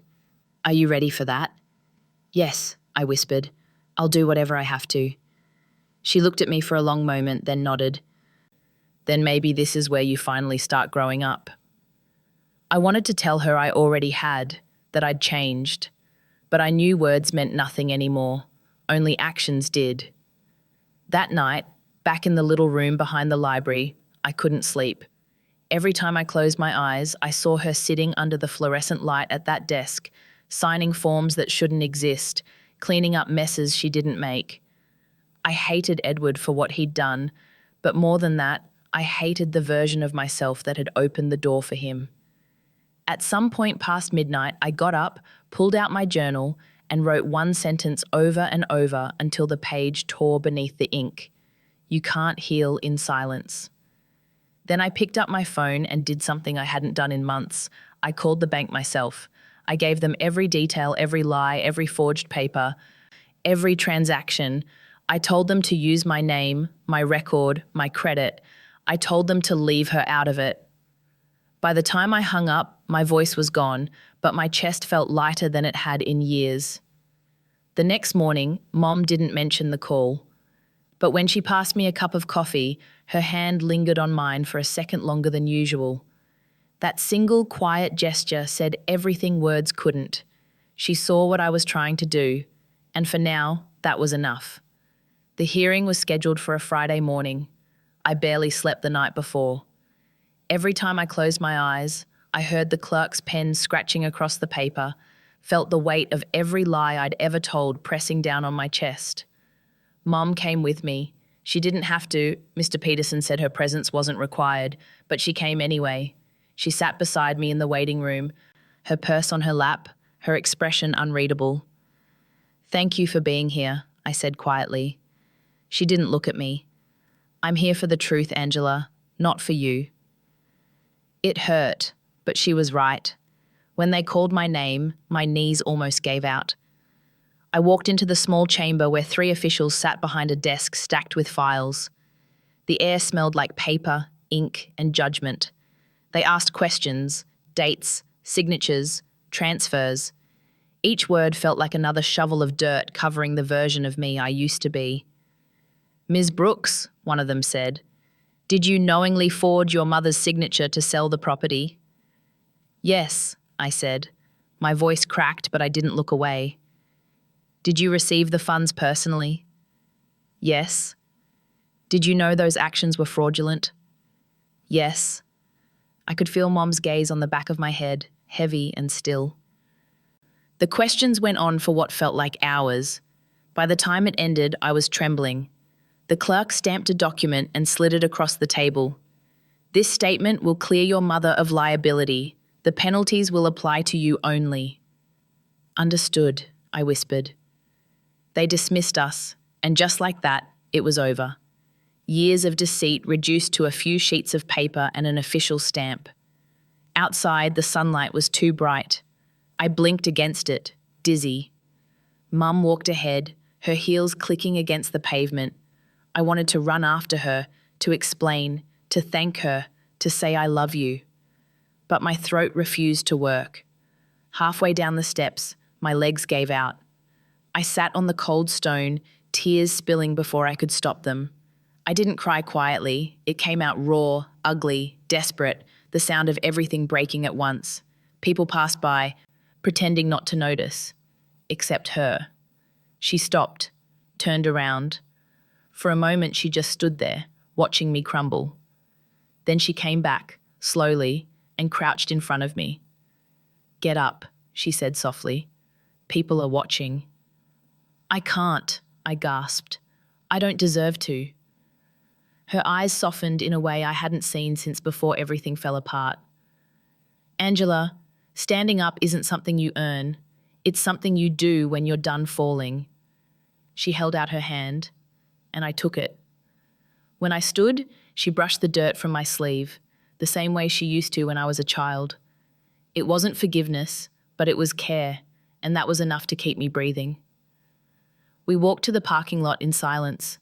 "Are you ready for that?" "Yes," I whispered. "I'll do whatever I have to." She looked at me for a long moment, then nodded. "Then maybe this is where you finally start growing up." I wanted to tell her I already had, that I'd changed. But I knew words meant nothing anymore. Only actions did. That night, back in the little room behind the library, I couldn't sleep. Every time I closed my eyes, I saw her sitting under the fluorescent light at that desk, signing forms that shouldn't exist, cleaning up messes she didn't make. I hated Edward for what he'd done, but more than that, I hated the version of myself that had opened the door for him. At some point past midnight, I got up, pulled out my journal, and wrote one sentence over and over until the page tore beneath the ink. You can't heal in silence. Then I picked up my phone and did something I hadn't done in months. I called the bank myself. I gave them every detail, every lie, every forged paper, every transaction. I told them to use my name, my record, my credit. I told them to leave her out of it. By the time I hung up, my voice was gone, but my chest felt lighter than it had in years. The next morning, Mom didn't mention the call. But when she passed me a cup of coffee, her hand lingered on mine for a second longer than usual. That single quiet gesture said everything words couldn't. She saw what I was trying to do, and for now, that was enough. The hearing was scheduled for a Friday morning. I barely slept the night before. Every time I closed my eyes, I heard the clerk's pen scratching across the paper, felt the weight of every lie I'd ever told pressing down on my chest. Mom came with me. She didn't have to. Mr. Peterson said her presence wasn't required, but she came anyway. She sat beside me in the waiting room, her purse on her lap, her expression unreadable. "Thank you for being here," I said quietly. She didn't look at me. "I'm here for the truth, Angela, not for you." It hurt, but she was right. When they called my name, my knees almost gave out. I walked into the small chamber where 3 officials sat behind a desk stacked with files. The air smelled like paper, ink, and judgment. They asked questions, dates, signatures, transfers. Each word felt like another shovel of dirt covering the version of me I used to be. "Ms. Brooks," one of them said, "did you knowingly forge your mother's signature to sell the property?" Yes, I said. My voice cracked, but I didn't look away. Did you receive the funds personally? Yes. Did you know those actions were fraudulent? Yes. I could feel Mom's gaze on the back of my head, heavy and still. The questions went on for what felt like hours. By the time it ended, I was trembling. The clerk stamped a document and slid it across the table. This statement will clear your mother of liability. The penalties will apply to you only. Understood, I whispered. They dismissed us, and just like that, it was over. Years of deceit reduced to a few sheets of paper and an official stamp. Outside, the sunlight was too bright. I blinked against it, dizzy. Mum walked ahead, her heels clicking against the pavement. I wanted to run after her, to explain, to thank her, to say I love you. But my throat refused to work. Halfway down the steps, my legs gave out. I sat on the cold stone, tears spilling before I could stop them. I didn't cry quietly. It came out raw, ugly, desperate, the sound of everything breaking at once. People passed by, pretending not to notice. Except her. She stopped, turned around. For a moment she just stood there, watching me crumble. Then she came back, slowly, and crouched in front of me. "Get up," she said softly. "People are watching." "I can't," I gasped. "I don't deserve to." Her eyes softened in a way I hadn't seen since before everything fell apart. "Angela, standing up isn't something you earn. It's something you do when you're done falling." She held out her hand, and I took it. When I stood, she brushed the dirt from my sleeve, the same way she used to when I was a child. It wasn't forgiveness, but it was care, and that was enough to keep me breathing. We walked to the parking lot in silence.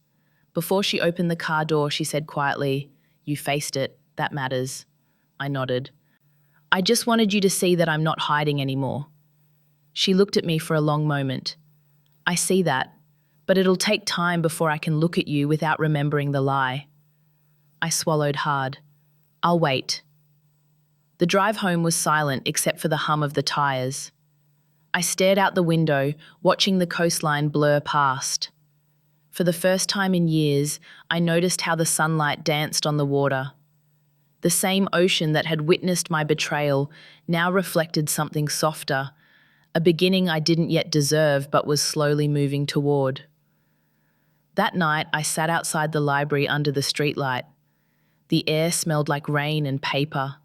Before she opened the car door, she said quietly, "You faced it, that matters." I nodded. "I just wanted you to see that I'm not hiding anymore." She looked at me for a long moment. "I see that, but it'll take time before I can look at you without remembering the lie." I swallowed hard. "I'll wait." The drive home was silent except for the hum of the tires. I stared out the window, watching the coastline blur past. For the first time in years, I noticed how the sunlight danced on the water. The same ocean that had witnessed my betrayal now reflected something softer, a beginning I didn't yet deserve but was slowly moving toward. That night, I sat outside the library under the streetlight. The air smelled like rain and paper.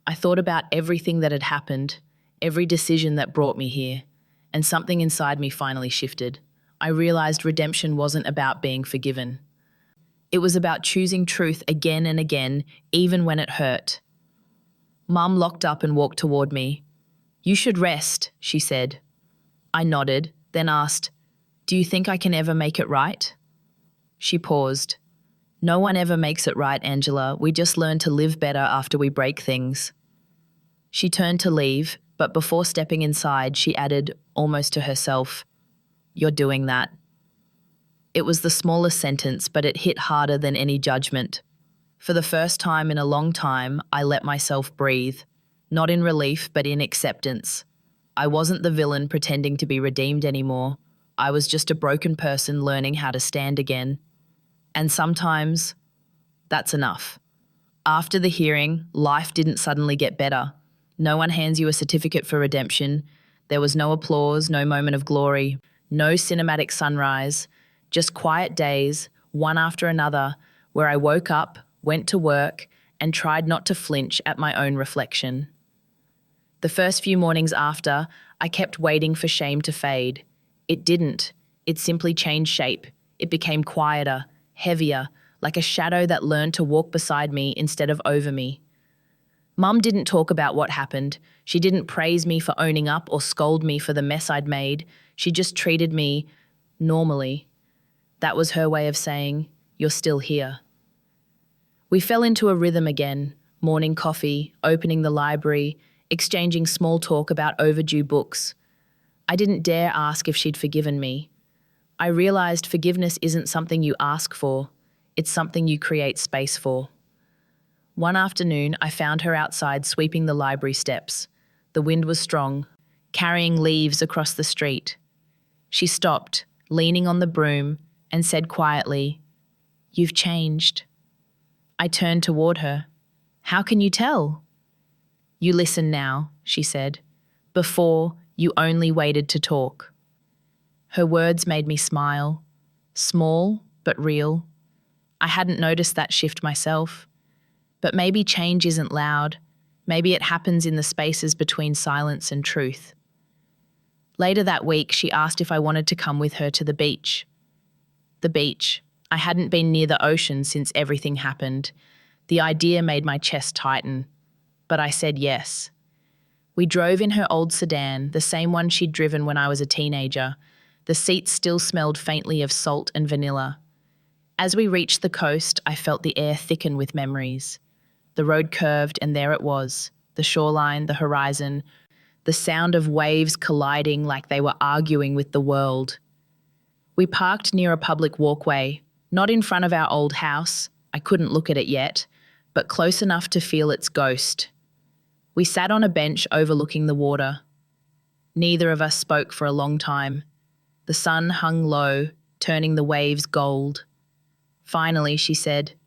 I thought about everything that had happened, every decision that brought me here, and something inside me finally shifted. I realized redemption wasn't about being forgiven. It was about choosing truth again and again, even when it hurt. Mum locked up and walked toward me. "You should rest," she said. I nodded, then asked, "Do you think I can ever make it right?" She paused. "No one ever makes it right, Angela. We just learn to live better after we break things." She turned to leave, but before stepping inside, she added, almost to herself, "You're doing that." It was the smallest sentence, but it hit harder than any judgment. For the first time in a long time, I let myself breathe, not in relief, but in acceptance. I wasn't the villain pretending to be redeemed anymore. I was just a broken person learning how to stand again. And sometimes, that's enough. After the hearing, life didn't suddenly get better. No one hands you a certificate for redemption. There was no applause, no moment of glory, no cinematic sunrise, just quiet days, one after another, where I woke up, went to work, and tried not to flinch at my own reflection. The first few mornings after, I kept waiting for shame to fade. It didn't. It simply changed shape. It became quieter, heavier, like a shadow that learned to walk beside me instead of over me. Mum didn't talk about what happened. She didn't praise me for owning up or scold me for the mess I'd made. She just treated me normally. That was her way of saying, "You're still here." We fell into a rhythm again, morning coffee, opening the library, exchanging small talk about overdue books. I didn't dare ask if she'd forgiven me. I realized forgiveness isn't something you ask for, it's something you create space for. One afternoon, I found her outside sweeping the library steps. The wind was strong, carrying leaves across the street. She stopped, leaning on the broom, and said quietly, "You've changed." I turned toward her. "How can you tell?" "You listen now," she said. "Before, you only waited to talk." Her words made me smile. Small, but real. I hadn't noticed that shift myself. But maybe change isn't loud. Maybe it happens in the spaces between silence and truth. Later that week, she asked if I wanted to come with her to the beach. The beach. I hadn't been near the ocean since everything happened. The idea made my chest tighten. But I said yes. We drove in her old sedan, the same one she'd driven when I was a teenager. The seats still smelled faintly of salt and vanilla. As we reached the coast, I felt the air thicken with memories. The road curved, and there it was, the shoreline, the horizon, the sound of waves colliding like they were arguing with the world. We parked near a public walkway, not in front of our old house. I couldn't look at it yet, but close enough to feel its ghost. We sat on a bench overlooking the water. Neither of us spoke for a long time. The sun hung low, turning the waves gold. Finally, she said,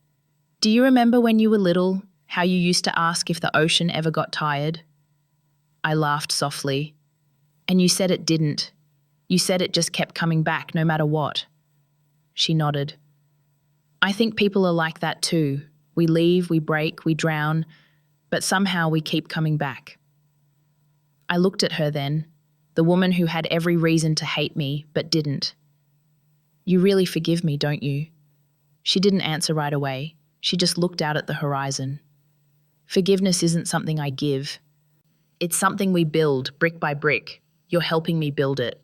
"Do you remember when you were little, how you used to ask if the ocean ever got tired?" I laughed softly. "And you said it didn't. You said it just kept coming back no matter what." She nodded. "I think people are like that too. We leave, we break, we drown, but somehow we keep coming back." I looked at her then, the woman who had every reason to hate me but didn't. "You really forgive me, don't you?" She didn't answer right away. She just looked out at the horizon. "Forgiveness isn't something I give. It's something we build, brick by brick. You're helping me build it."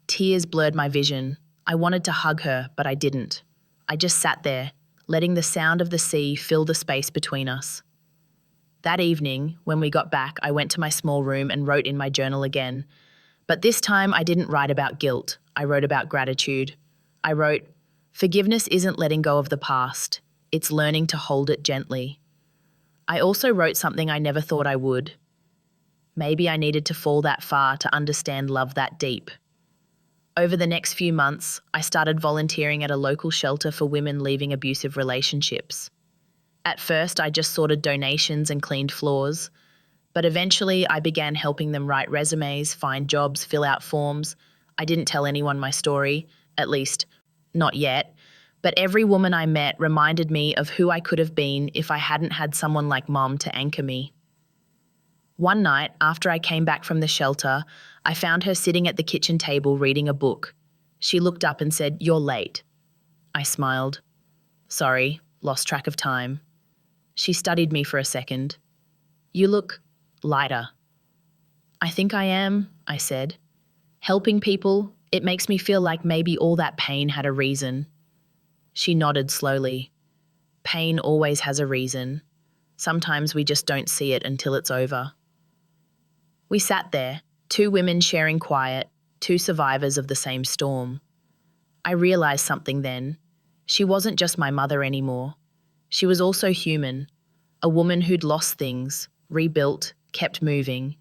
Tears blurred my vision. I wanted to hug her, but I didn't. I just sat there, letting the sound of the sea fill the space between us. That evening, when we got back, I went to my small room and wrote in my journal again. But this time I didn't write about guilt. I wrote about gratitude. I wrote, "Forgiveness isn't letting go of the past. It's learning to hold it gently." I also wrote something I never thought I would. Maybe I needed to fall that far to understand love that deep. Over the next few months, I started volunteering at a local shelter for women leaving abusive relationships. At first, I just sorted donations and cleaned floors, but eventually I began helping them write resumes, find jobs, fill out forms. I didn't tell anyone my story, at least not yet, but every woman I met reminded me of who I could have been if I hadn't had someone like Mom to anchor me. One night, after I came back from the shelter, I found her sitting at the kitchen table reading a book. She looked up and said, "You're late." I smiled. "Sorry, lost track of time." She studied me for a second. "You look lighter." "I think I am," I said. "Helping people, it makes me feel like maybe all that pain had a reason." She nodded slowly. "Pain always has a reason. Sometimes we just don't see it until it's over." We sat there, two women sharing quiet, two survivors of the same storm. I realized something then. She wasn't just my mother anymore. She was also human, a woman who'd lost things, rebuilt, kept moving.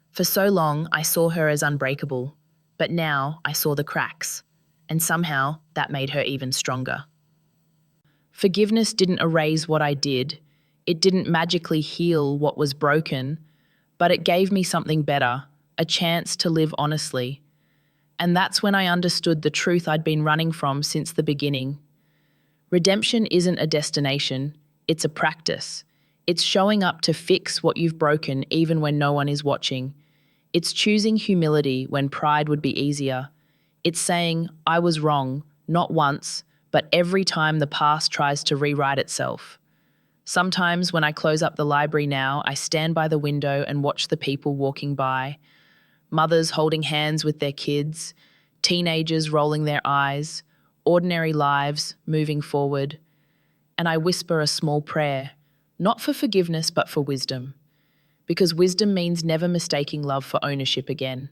For so long, I saw her as unbreakable, but now I saw the cracks, and somehow that made her even stronger. Forgiveness didn't erase what I did. It didn't magically heal what was broken, but it gave me something better, a chance to live honestly. And that's when I understood the truth I'd been running from since the beginning. Redemption isn't a destination, it's a practice. It's showing up to fix what you've broken even when no one is watching. It's choosing humility when pride would be easier. It's saying, "I was wrong, not once, but every time the past tries to rewrite itself." Sometimes when I close up the library now, I stand by the window and watch the people walking by. Mothers holding hands with their kids, teenagers rolling their eyes, ordinary lives moving forward. And I whisper a small prayer, not for forgiveness but for wisdom. Because wisdom means never mistaking love for ownership again.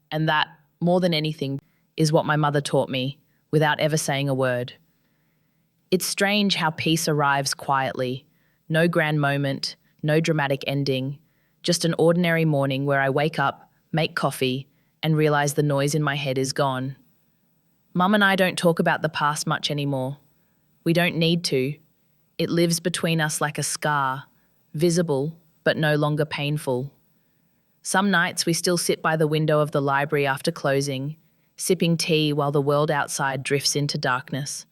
And that, more than anything, is what my mother taught me, without ever saying a word. It's strange how peace arrives quietly, No grand moment, no dramatic ending, just an ordinary morning where I wake up, make coffee, and realize the noise in my head is gone. Mum and I don't talk about the past much anymore. We don't need to. It lives between us like a scar, visible but no longer painful. Some nights we still sit by the window of the library after closing, sipping tea while the world outside drifts into darkness.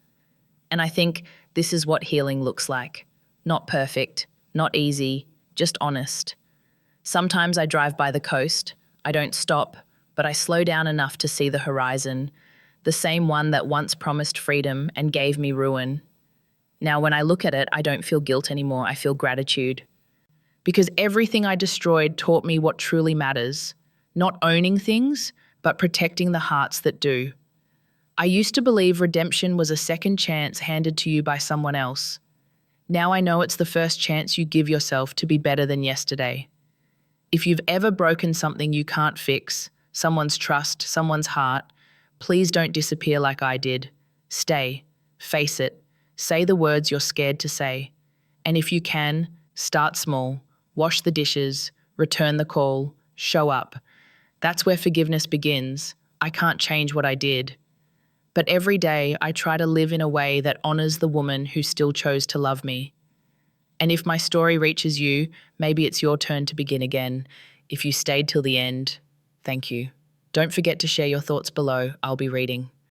And I think this is what healing looks like. Not perfect, not easy, just honest. Sometimes I drive by the coast. I don't stop, but I slow down enough to see the horizon, the same one that once promised freedom and gave me ruin. Now, when I look at it, I don't feel guilt anymore. I feel gratitude. Because everything I destroyed taught me what truly matters. Not owning things, but protecting the hearts that do. I used to believe redemption was a second chance handed to you by someone else. Now I know it's the first chance you give yourself to be better than yesterday. If you've ever broken something you can't fix, someone's trust, someone's heart, please don't disappear like I did. Stay. Face it. Say the words you're scared to say. And if you can, start small. Wash the dishes. Return the call. Show up. That's where forgiveness begins. I can't change what I did. But every day I try to live in a way that honors the woman who still chose to love me. And if my story reaches you, maybe it's your turn to begin again. If you stayed till the end, thank you. Don't forget to share your thoughts below. I'll be reading.